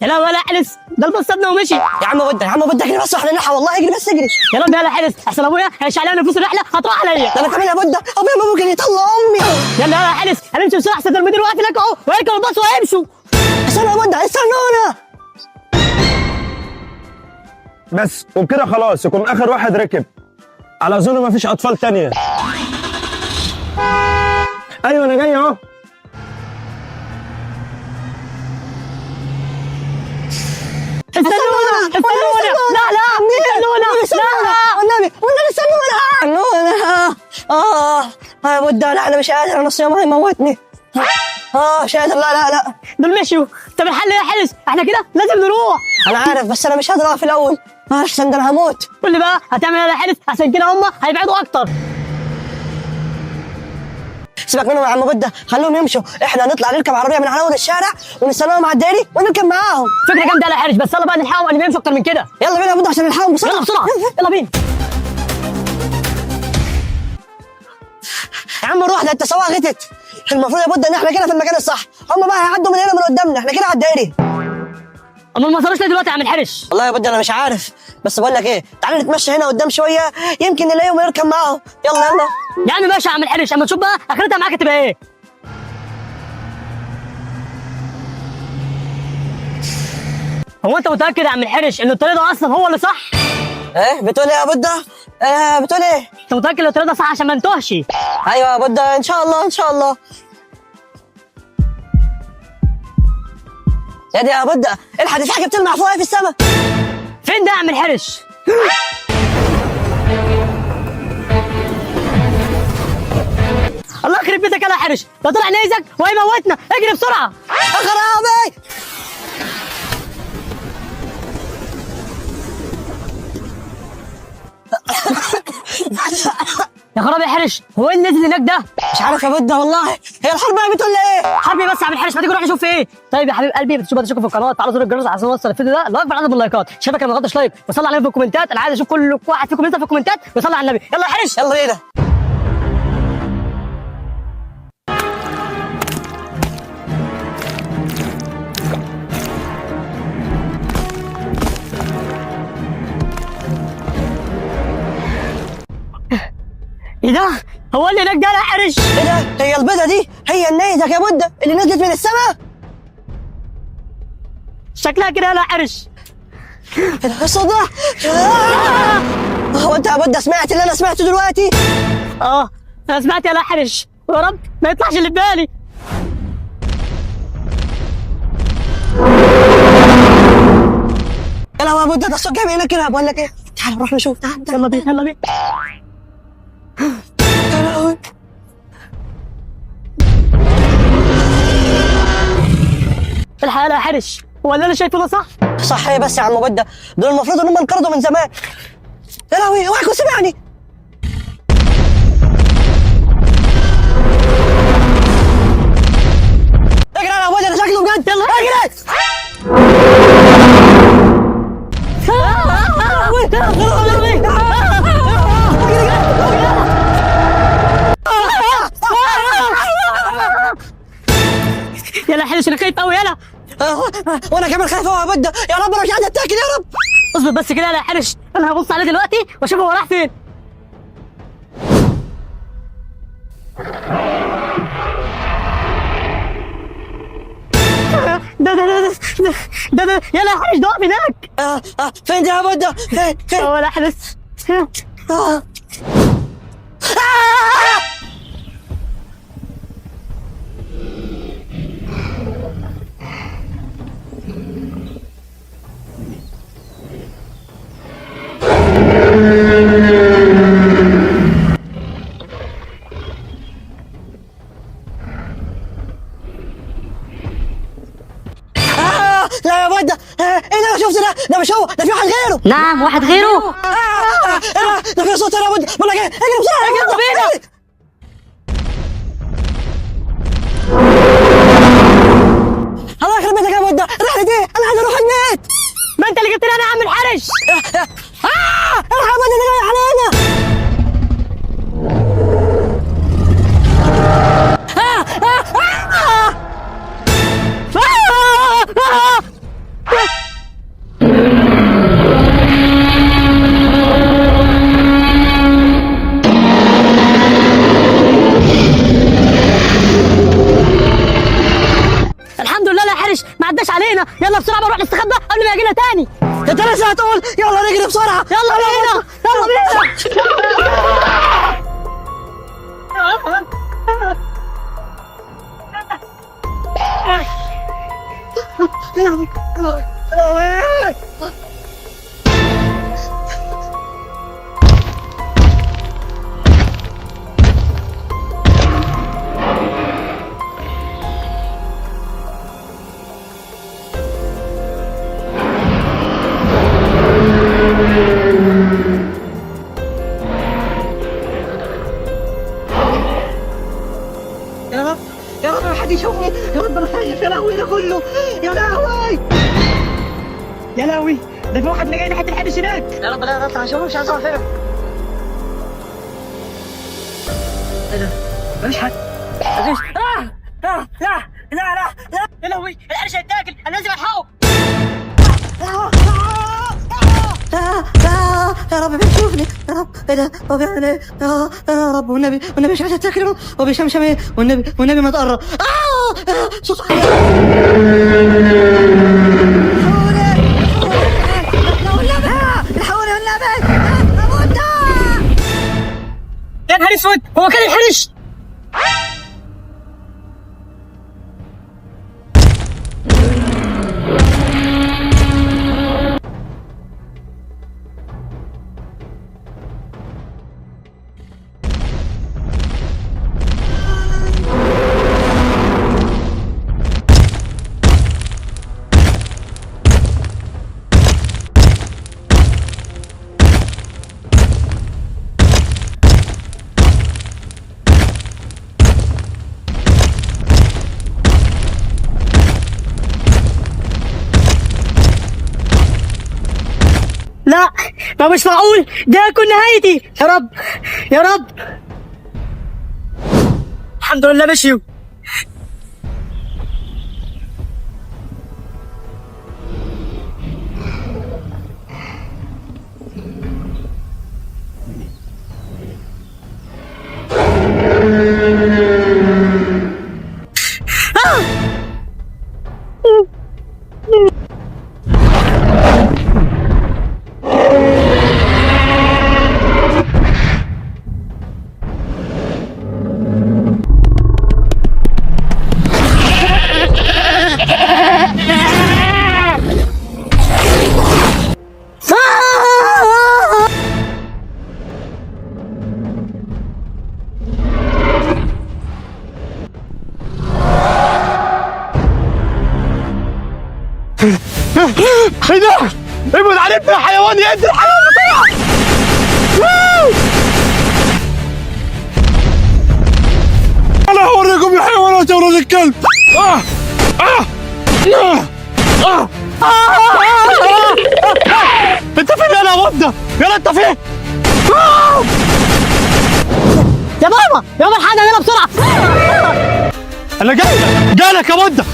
لا ولا حلس، ده الباص سابنا ومشي. يا عم بودة، يا عم بودة اجري بس واحنا نلحق، والله اجري بس اجري. يا رب يلا حلس، احسن ابويا هيشعل لي فلوس الرحله هتروح عليا. ده انا كمان يا بودة ابويا ممكن يطلع امي. يلا يلا حلس، هنمشي بسرعه احسن المدير واقف هناك اهو، ويركبوا الباص وهيمشوا. استنى يا بودة استنونا. بس وبكده خلاص يكون اخر واحد ركب. على اظن ما فيش اطفال تانية. ايوه انا جاي اهو. استنونا استنونا. لا لا استنونا. والنبي استنونا. يا بودة لا انا مش قادر، نص يوم هيموتني. مش قادر. لا دول مشيوا. طب الحل يا حلس، احنا كده لازم نروح. انا عارف بس انا مش قادر اقف في الاول، احسن ده انا هموت. قول لي بقى هتعمل ايه يا حلس، عشان كده هم هيبعدوا اكتر. سيبك منهم يا عم بودة، خليهم يمشوا، احنا نطلع نركب عربيه من على اول الشارع ونستناهم على الدائري ونركب معاهم. فكره جامده يا حلس، بس يلا بقى نلحقهم قبل ما يمشوا اكتر من كده. يلا بينا يا بودة عشان نلحقهم بسرعه. يلا بسرعه يلا بينا. يا عم روح، ده انت سواق غتت. المفروض يا بودة ان احنا كده في المكان الصح، هم بقى هيعدوا من هنا من قدامنا، احنا كده على الدائري. امال ما صاروش ليه دلوقتي يا عم الحرش؟ والله يا بودة انا مش عارف، بس بقول لك ايه، تعالى نتمشى هنا قدام شويه يمكن نلاقيهم ونركب معاهم. يلا يا عم ماشي يا عم الحرش، اما نشوف بقى اخرتها معاك تبقى ايه. هو انت متاكد يا عم الحرش ان الطريق ده اصلا هو اللي صح؟ ايه بتقول ايه يا بودة؟ بتقول ايه؟ انت متاكد ان الطريق ده صح عشان ما نتوهش؟ ايوه يا بودة ان شاء الله ان شاء الله. يا دي يا بودة الحق، في حاجه بتلمع فوقها في السماء. فين ده يا عم الحرش؟ الله يخرب بيتك يا حرش، ده طلع نيزك وهيموتنا، اجري بسرعه. خرابي. يا خرابي يا حرش، هو ايه اللي نزل هناك ده؟ مش عارف يا بودة والله، هي الحرب بقى بتقول ايه؟ حربي بس يا عم الحرش، ما تيجي نروح نشوف في ايه؟ طيب يا حبيب قلبي، بتشوف تشوفوا في القناه، تعالوا زر الجرس عشان نوصل الفيديو ده لاكبر عدد من اللايكات، شبكه ما تغطش لايك وصلي علينا في الكومنتات، انا عايز اشوف كل واحد فيكم ينزل في الكومنتات ويصلي على النبي، يلا يا حرش يلا بينا. ايه ده؟ هو اللي هناك ده يا حرش؟ ايه ده؟ هي البيضة دي هي النيزك يا بودة اللي نزلت من السماء؟ شكلها كده يا حرش. الصوت ده هو انت يا بودة سمعت اللي انا سمعته دلوقتي؟ انا سمعت يا حرش، ويا رب ما يطلعش اللي في بالي. يلا يا بودة ده الصوت جاي من هنا كده، بقول لك ايه، تعال نروح نشوف. تعال يلا بينا يلا بينا. الحقيقة يا حرش، هو اللي انا شايفه ده صح؟ صح ايه بس يا عم بودة، دول المفروض ان هم انقرضوا من زمان. يا لهوي اوعى يكون سمعني. اجري يا بودة ده شكله بجد. يلا اجري. يلا حرش انا خايف قوي. يلا وانا كمان خايف قوي يا بودة، يا رب انا مش قادر اتاكل يا رب. اصبر بس كده يا حرش، انا هبص عليه دلوقتي واشوف هو راح فين. ده يلا يا حرش، ده واقف هناك. فين دي يا بودة؟ فين؟ هو لا حرش. لا يا بودة، ايه ده؟ شفت ده مش هو، ده في واحد غيره. نعم واحد غيره. ده في صوت يا بودة، بقول لك ايه، اجري بسرعة يلا بينا. الله يخرب بيتك يا بودة، رحلة ايه؟ انا عايز اروح البيت. ما انت اللي جبت لي انا يا عم الحرش. الحق يا بودة اللي جاي علينا. بينا، يلا بسرعه بقى نروح نستخبى قبل ما يجينا تاني. انت لسه هتقول يلا نجري بسرعه؟ يلا بينا يلا بينا. يا رب يا رب ما حد يشوفني، يا رب انا خايف، يا لهوي ده كله، يا لهوي يا لهوي، ده في واحد جاي ناحيه الحارس هناك. يا رب لا اطلع اشوفه، مش عايز اطلع فين. ايه ده؟ مفيش حد. مفيش. لا لا لا لا يا لهوي القرش هيتاكل، انا لازم الحقه. يا رب بيشوفني، يا رب ايه ده؟ هو بيعمل ايه؟ يا رب والنبي والنبي مش عايز اتاكل، هو بيشمشم ايه؟ والنبي ما تقرب. صوت الحقوني والنبي اموت. يا نهار اسود، هو كان الحرش. لا ما مش معقول، ده هيكون نهايتي. يا رب يا رب. الحمد لله مشيوا. ايه ده؟ ابعد عليك يا حيوان، يا ابن الحيوان بسرعه. انا هوريكم يا حيوانات يا ولاد الكلب. انت فين يا وده؟ يلا انت فين؟ يا بابا يا بابا الحقنا يلا بسرعه. انا جاي لك يا وده.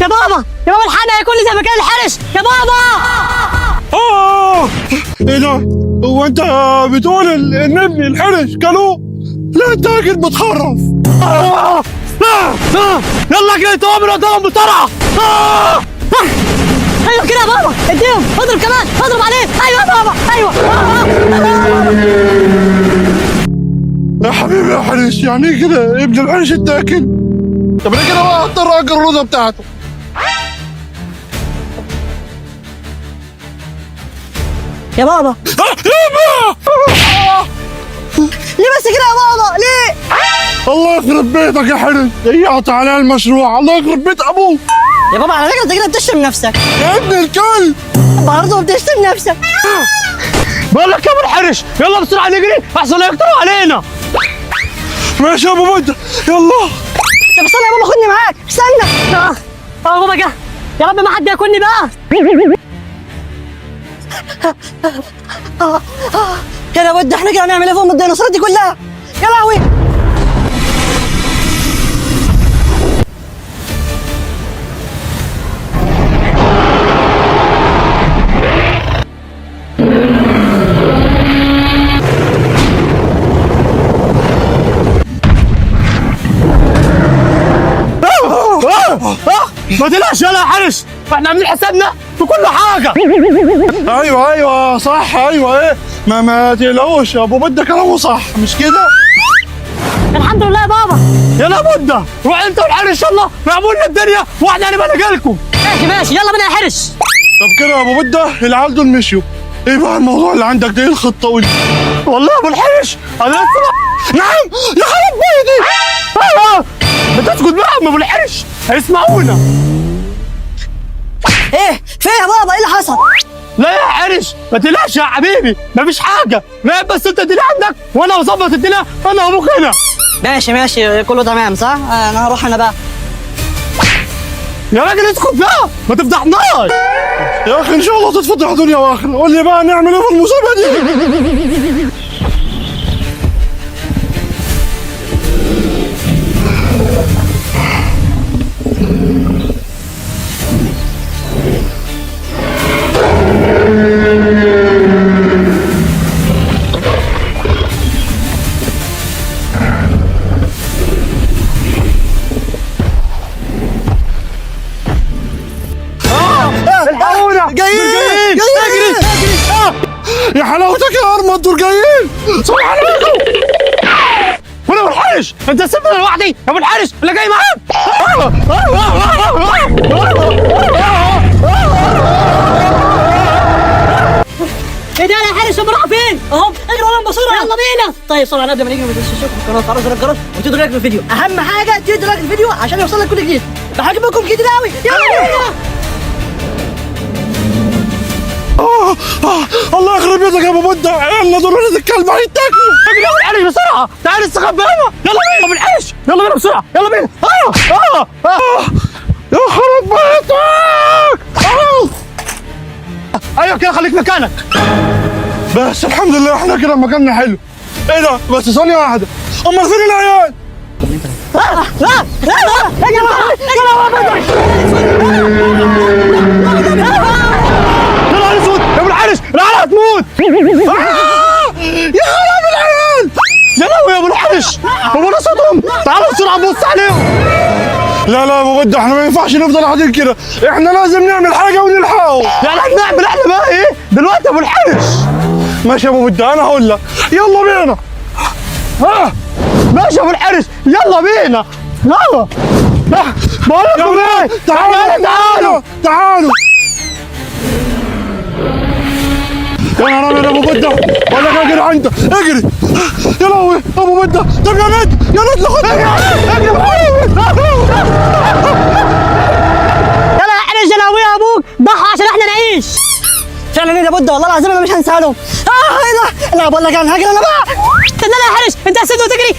يا بابا يا بابا الحقنا، هيكون لي زي مكان الحرش يا بابا. ايه ده؟ هو انت بتقول ان ابني الحرش كانوا؟ لا انت اكيد بتخرف. يلا كده تقوم من قدامهم بسرعه. ايوه كده يا بابا، اديهم اضرب كمان، اضرب عليه. ايوه يا بابا ايوه. يا حبيبي يا حرش، يعني ايه كده ابن الحرش اتاكل؟ طب انا كده بقى هضطر اجر الروضه بتاعته. يا بابا ليه بس كده يا بابا ليه؟ الله يخرب بيتك يا حرش، ضيعت على المشروع، الله يخرب بيت ابوك. يا بابا على فكره انت كده بتشتم نفسك. يا ابن الكلب برضه بتشتم نفسك. بقول لك يا ابو الحرش، يلا بسرعه نجري احسن لا يقطعوا علينا. ماشي يا ابو مده، يلا. طب استنى يا بابا خدني معاك، استنى. بابا جه، يا رب ما حد ياكلني بقى. يا لهوي احنا كده هنعمل ايه فوق الديناصورات دي كلها؟ يا لهوي. ما تقلقش يلا يا حرش، احنا عاملين حسابنا في كل حاجه. ايوه صح، ايوه ايه، ما تقلقوش يا ابو بده، كلامه صح مش كده؟ الحمد لله يا بابا. يلا بده روح انت والحرش ان شاء الله معمول لنا الدنيا، واحنا هنبقى نجيلكم. ماشي يلا بينا يا حرش. طب كده يا ابو بده العيال دول مشيوا، ايه بقى الموضوع اللي عندك ده؟ ايه الخطه؟ قول. والله يا ابو الحرش انا لسه نعم يا خراب بيتي. بتسكت بقى يا ابو الحرش، هيسمعونا. ايه فين يا بابا؟ ايه اللي حصل؟ لا يا حرش ما تقلقش يا حبيبي، مفيش حاجه، ما بس انت الدنيا عندك وانا هظبط الدنيا انا وابوك هنا. ماشي كله تمام صح؟ انا هروح انا بقى. يا راجل اسكت بقى ما تفضحناش يا اخي، ان شاء الله تتفتح دنيا واخره. قول لي بقى نعمل ايه في المسابقه دي؟ جايين اجري يا حلاوتك يا ارمى، دول جايين. صباح عليكم. وانا ابو الحرش، انت سيبني لوحدي يا ابو الحرش اللي جاي معاك. ايه ده يا حارس؟ هم راحوا فين؟ اهم اجري وراهم بسرعه. يلا بينا. طيب صلوا على النبي، ما نيجي ما تنسوش تشتركوا في القناه وتفعلوا زر الجرس وتدوا لايك للفيديو. اهم حاجه تدوا لايك للفيديو عشان يوصلك كل جديد. بحبكم كتير قوي. يلا بينا. الله يخرب بيتك يا ابو بده، يلا دول ولاد الكلب هيتاكلوا. اجري يا ابو الحرش بسرعه، تعال استخبى هنا. يلا بينا يا ابو الحرش، يلا بينا بسرعه، يلا بينا. يا خرب بيتك. ايوه كده خليك مكانك. بس الحمد لله احنا كده مكاننا حلو. ايه ده؟ بس ثانيه واحده، امال فين العيال؟ يا نهار اسود يا ابو الحرش، العيال هتموت. يا خراب العيال، يا لهوي يا ابو الحرش، هو ده صوتهم؟ تعالوا بسرعه نبص عليهم. لا يا ابو بده احنا ما ينفعش نفضل قاعدين كده، احنا لازم نعمل حاجه ونلحقه. يعني هنعمل احنا بقى ايه دلوقتي يا ابو الحرش؟ ماشي يا ابو بده انا هقول لك، يلا بينا. ماشي يا ابو الحرش يلا بينا. يلا بقول لكم ايه، تعالوا يا نهار ابيض يا ابو بده، ولا اجري انت اجري. يا لهوي ابو بده، طب يا ند خد اجري. يلا يا حرش، انا ويا ابوك ضحى عشان احنا نعيش. فعلا ايه يا بده؟ والله العظيم انا مش هنسى لهم. ايه ده؟ لا بقول لك انا هجري انا بقى. لا يا حرش انت هتسيبني وتجري.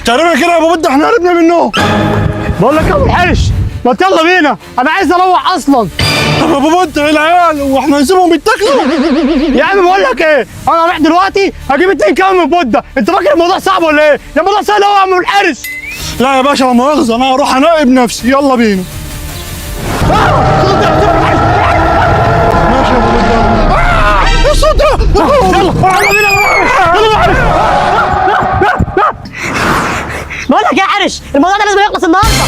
تقريبا كده يا ابو بده احنا هربنا منهم. بقول لك يا ابو الحرش ما يلا بينا، انا عايز اروح اصلا. طب يا ابو بده العيال واحنا نسيبهم يتاكلوا؟ يا عم بقول لك ايه، انا رايح دلوقتي هجيب 2 كام من بده، انت فاكر الموضوع صعب ولا ايه؟ يا الموضوع سهل قوي يا عم الحارس. لا يا باشا لا مؤاخذه، انا هروح اناقب نفسي. يلا بينا. ماشي يا ابو بده. الصوت ده يلا بينا. بقول لك يا حرش الموضوع ده لازم يخلص النهارده.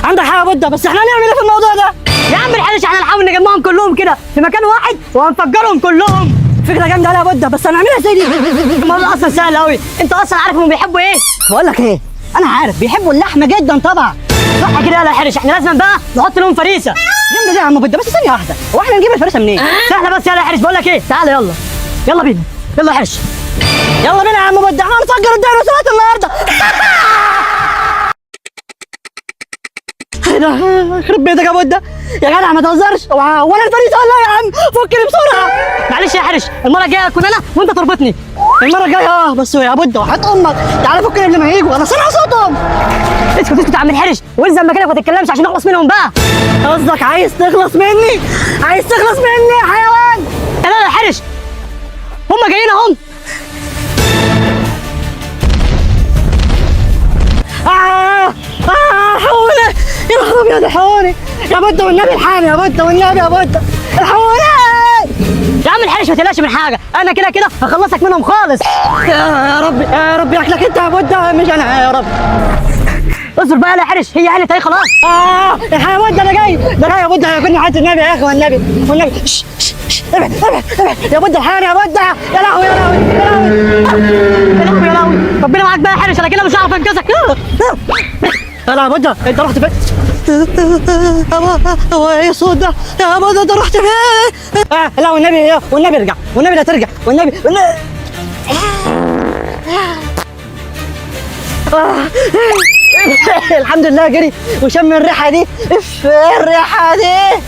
عندك حاجه يا بده، بس احنا هنعمل ايه في الموضوع ده؟ يا عم الحرش احنا نحاول نجمعهم كلهم كده في مكان واحد وهنفجرهم كلهم. فكره جامده يا بده، بس هنعملها ازاي دي؟ الموضوع اصلا سهل قوي، انت اصلا عارف هم بيحبوا ايه؟ بقول لك ايه، انا عارف بيحبوا اللحمه جدا طبعا. صح كده يا حرش، احنا لازم بقى نحط لهم فريسه. جامده دي يا عم بده، بس ثانيه واحده، هو احنا نجيب الفريسه منين؟ سهله بس يا حرش. بقول لك ايه، تعالى يلا بينا. يلا يا حرش يلا بينا يا عم بده، احنا هنفجر الديناصورات النهارده. يخرب بيتك يا بده يا جدع، ما تهزرش. وانا الفريسه ولا يا عم؟ فكني بسرعه. معلش يا حرش، المره الجايه اكون انا وانت تربطني. المره الجايه بس يا بده وحياة امك تعالى فكني قبل ما يجوا، انا سامع صوتهم. اسكت يا عم الحرش، والزم مكانك وما تتكلمش عشان نخلص منهم بقى. قصدك عايز تخلص مني؟ عايز تخلص مني يا حيوان؟ لا يا حرش، هم جايين اهم. الحقوني يا نهار ابيض، الحقوني يا بده والنبي، الحقني يا بده والنبي يا بده، الحقوني. يا عم الحرش ما تقلقش من حاجه، انا كده كده هخلصك منهم خالص. يا رب يا رب ياكلك انت يا بودة مش انا يا رب. اصبر بقى يا حرش، هي عينت اهي خلاص. الحق يا بودة انا جاي، ده جاي يا بودة هياكلني حياة النبي يا اخي والنبي والنبي. ابعد ابعد ابعد يا بودة الحقني يا بودة. يا لهوي يا لهوي يا لهوي يا لهوي يا لهوي. ربنا معاك بقى يا حرش، انا كده مش هعرف انقذك. يا بودة انت رحت فين؟ هو ايه الصوت ده؟ يا بودة انت رحت فين؟ لا والنبي والنبي ارجع، والنبي لا ترجع، والنبي الحمد لله جري وشم الريحه دي. اف الريحه دي.